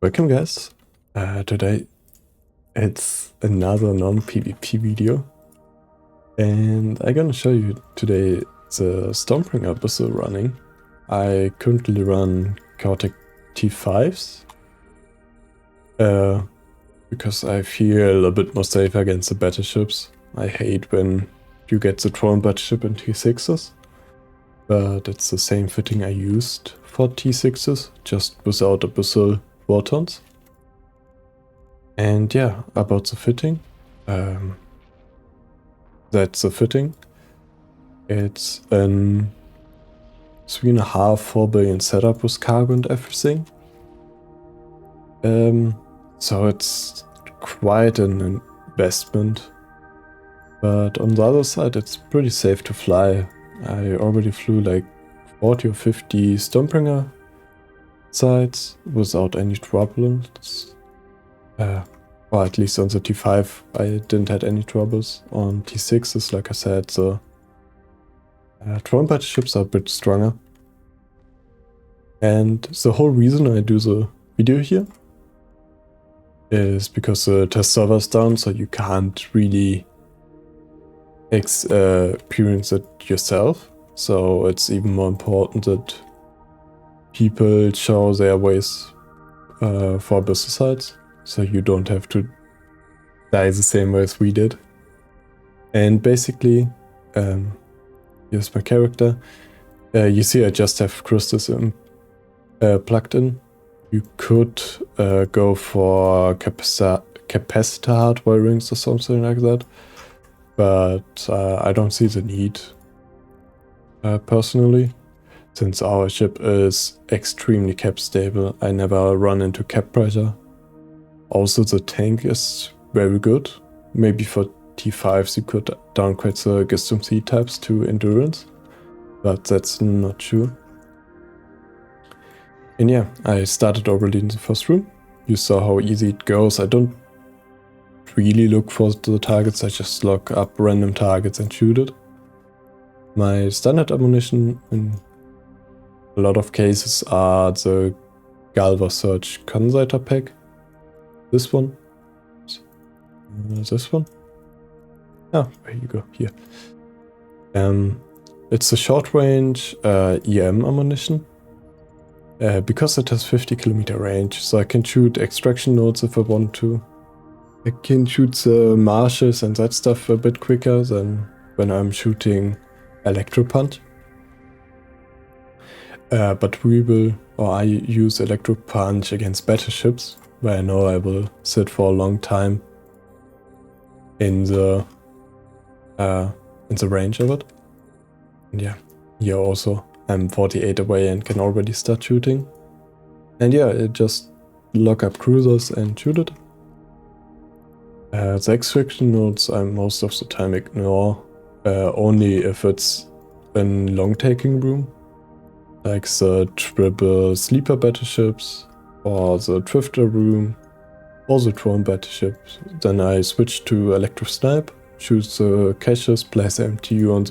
Welcome guys, today it's another non-PvP video and I'm gonna show you today the Stormbringer Abyssal running. I currently run chaotic T5s because I feel a bit more safe against the battleships. I hate when you get the Tron battleship in T6s, but it's the same fitting I used for T6s, just without Abyssal Vortons. And yeah, about the fitting, that's the fitting. It's an 3.5–4 billion setup with cargo and everything. So it's quite an investment, but on the other side it's pretty safe to fly. I already flew like 40 or 50 Stormbringer sides without any problems. Or at least on the T5 I didn't have any troubles. On T6s, like I said, the Tron battleships are a bit stronger. And the whole reason I do the video here is because the test server is down, so you can't really experience it yourself. So it's even more important that people show their ways for Abyssal sides, so you don't have to die the same way as we did. And basically, here's my character. You see I just have crystals plugged in. You could go for capacitor hardware rings or something like that, but I don't see the need personally. Since our ship is extremely cap stable, I never run into cap pressure. Also the tank is very good. Maybe for T5s you could downgrade the Gistum C types to endurance, but that's not true. And yeah, I started already in the first room. You saw how easy it goes. I don't really look for the targets, I just lock up random targets and shoot it. My standard ammunition in a lot of cases are the GalvaSurge Condenser Pack. This one. This one. Oh, there you go, here. It's a short range EM ammunition. Because it has 50 kilometer range, so I can shoot extraction nodes if I want to. I can shoot the marshes and that stuff a bit quicker than when I'm shooting ElectroPunch. But I use ElectroPunch against battleships, where I know I will sit for a long time in the range of it. And yeah, here also I'm 48 away and can already start shooting. And yeah, I just lock up cruisers and shoot it. The extraction nodes I most of the time ignore, only if it's in long taking room, like the triple sleeper battleships or the drifter room or the drone battleships. Then I switch to ElectroSnipe, shoot the caches, place MTU on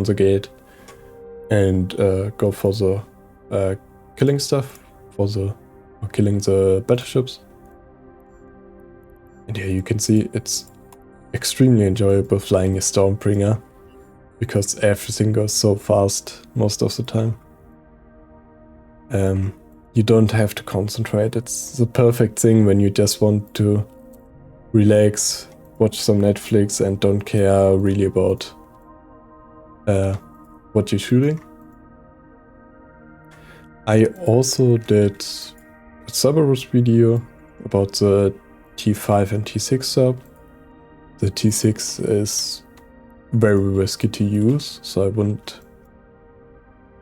the gate, and go for the killing stuff, killing the battleships. And here you can see it's extremely enjoyable flying a Stormbringer, because everything goes so fast most of the time. You don't have to concentrate. It's the perfect thing when you just want to relax, watch some Netflix and don't care really about what you're shooting. I also did a Cerberus video about the T5 and T6 Cerb. The T6 is very risky to use, so I wouldn't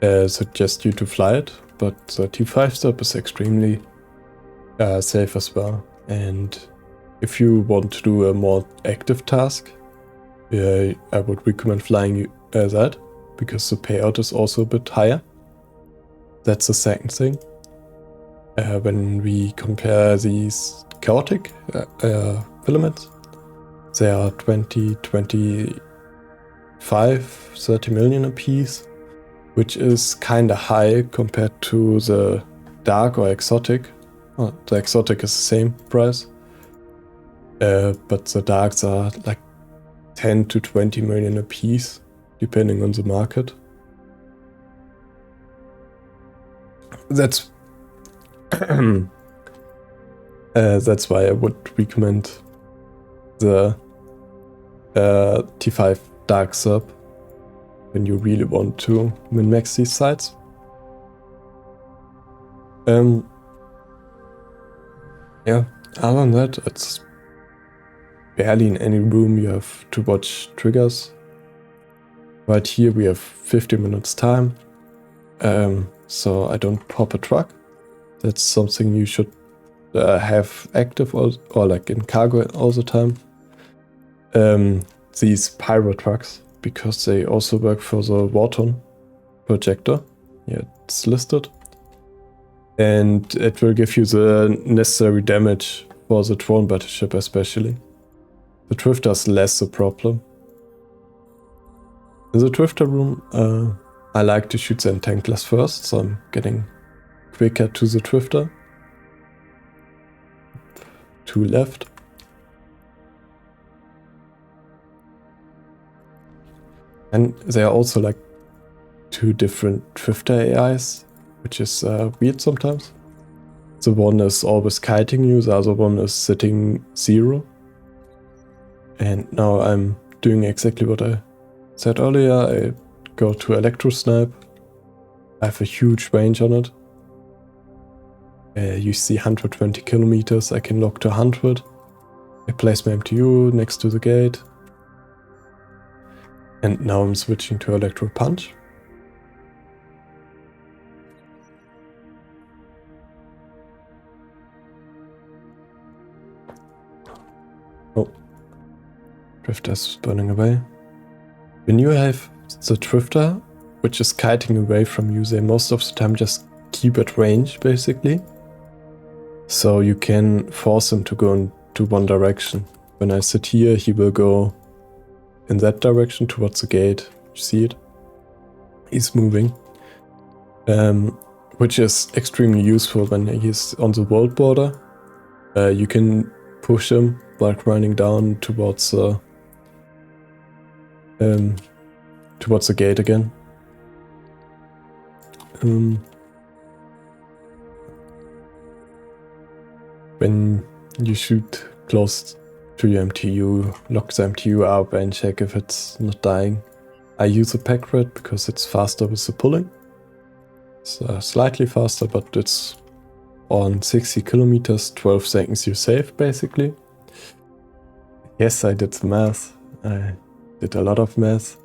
suggest you to fly it, but the T5 Cerb is extremely safe as well. And if you want to do a more active task, I would recommend flying that, because the payout is also a bit higher. That's the second thing. When we compare these chaotic filaments, they are 20, 25, 30 million a piece, which is kinda high compared to the dark or exotic well, the exotic is the same price. But the darks are like 10 to 20 million a piece, depending on the market. That's that's why I would recommend the T5 Dark Cerb when you really want to min-max these sites. Yeah, other than that, it's barely in any room you have to watch triggers. Right here we have 50 minutes time, so I don't pop a truck. That's something you should have active or like in cargo all the time. These pyro trucks, because they also work for the Vorton Projector. Yeah, it's listed. And it will give you the necessary damage for the drone battleship especially. The Drifter is less a problem. In the Drifter room, I like to shoot the Entanglers first, so I'm getting quicker to the Drifter. 2 left. And there are also like 2 different Drifter AIs, which is weird sometimes. The one is always kiting you, the other one is sitting 0. And now I'm doing exactly what I said earlier. I go to ElectroSnipe. I have a huge range on it. You see 120 kilometers, I can lock to 100. I place my MTU next to the gate. And now I'm switching to ElectroPunch. Oh, Drifter's burning away. When you have the Drifter, which is kiting away from you, they most of the time just keep at range, basically. So you can force him to go into one direction. When I sit here, he will go in that direction towards the gate. You see it? He's moving. Which is extremely useful when he's on the world border. You can push him while grinding down towards the gate again. When you shoot close to your MTU, lock the MTU up and check if it's not dying. I use a Packrat because it's faster with the pulling. It's slightly faster, but it's on 60 kilometers, 12 seconds you save basically. Yes, I did the math. I did a lot of math.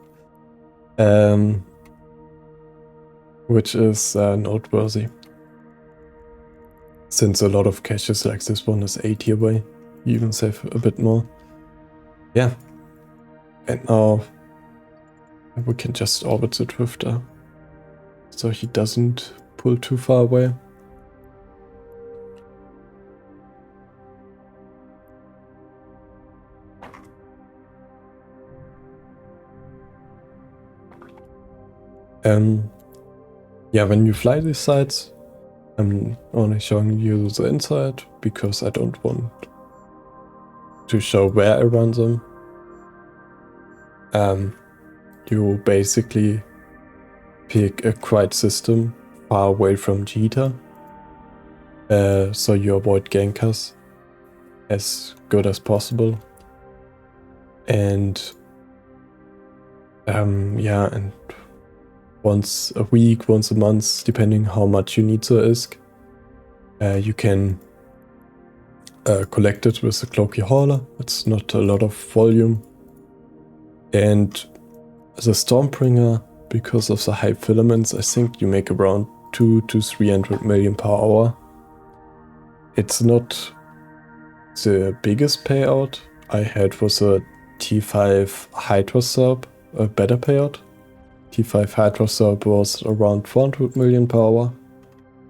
Which is noteworthy. Since a lot of caches like this one is 80 away, you even save a bit more. Yeah. And now we can just orbit the Drifter so he doesn't pull too far away. Yeah, when you fly these sites, I'm only showing you the inside because I don't want to show where I run them. You basically pick a quiet system far away from Jita, so you avoid gankers as good as possible. And yeah, and once a week, once a month, depending how much you need the ISK, you can collect it with the Cloaky Hauler. It's not a lot of volume. And the Stormbringer, because of the high filaments, I think you make around 200 to 300 million per hour. It's not the biggest payout. I had was a T5 Hydra Cerb, a better payout. T5 Hydra Cerb was around 400 million per hour.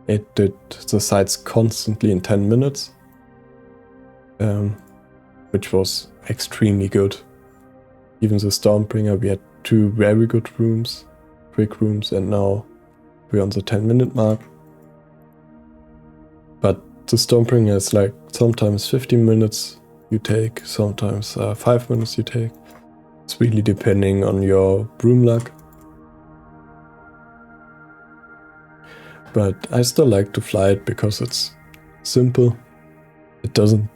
It did the sites constantly in 10 minutes, which was extremely good. Even the Stormbringer, we had 2 very good rooms, quick rooms, and now we're on the 10-minute mark. But the Stormbringer is like sometimes 15 minutes you take, sometimes 5 minutes you take. It's really depending on your broom luck. But I still like to fly it because it's simple. It doesn't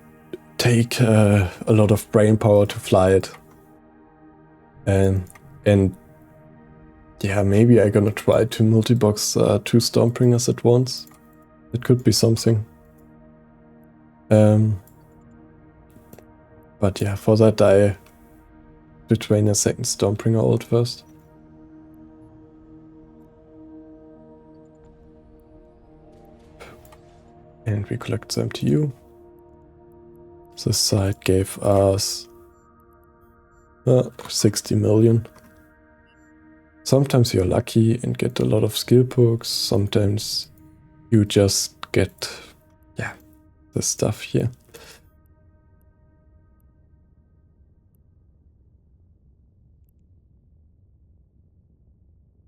take a lot of brain power to fly it. And yeah, maybe I'm gonna try to multi-box 2 Stormbringers at once. It could be something. But yeah, for that I to train a second Stormbringer ult first. And we collect the MTU. This side gave us 60 million. Sometimes you're lucky and get a lot of skill perks, sometimes you just get, yeah, this stuff here.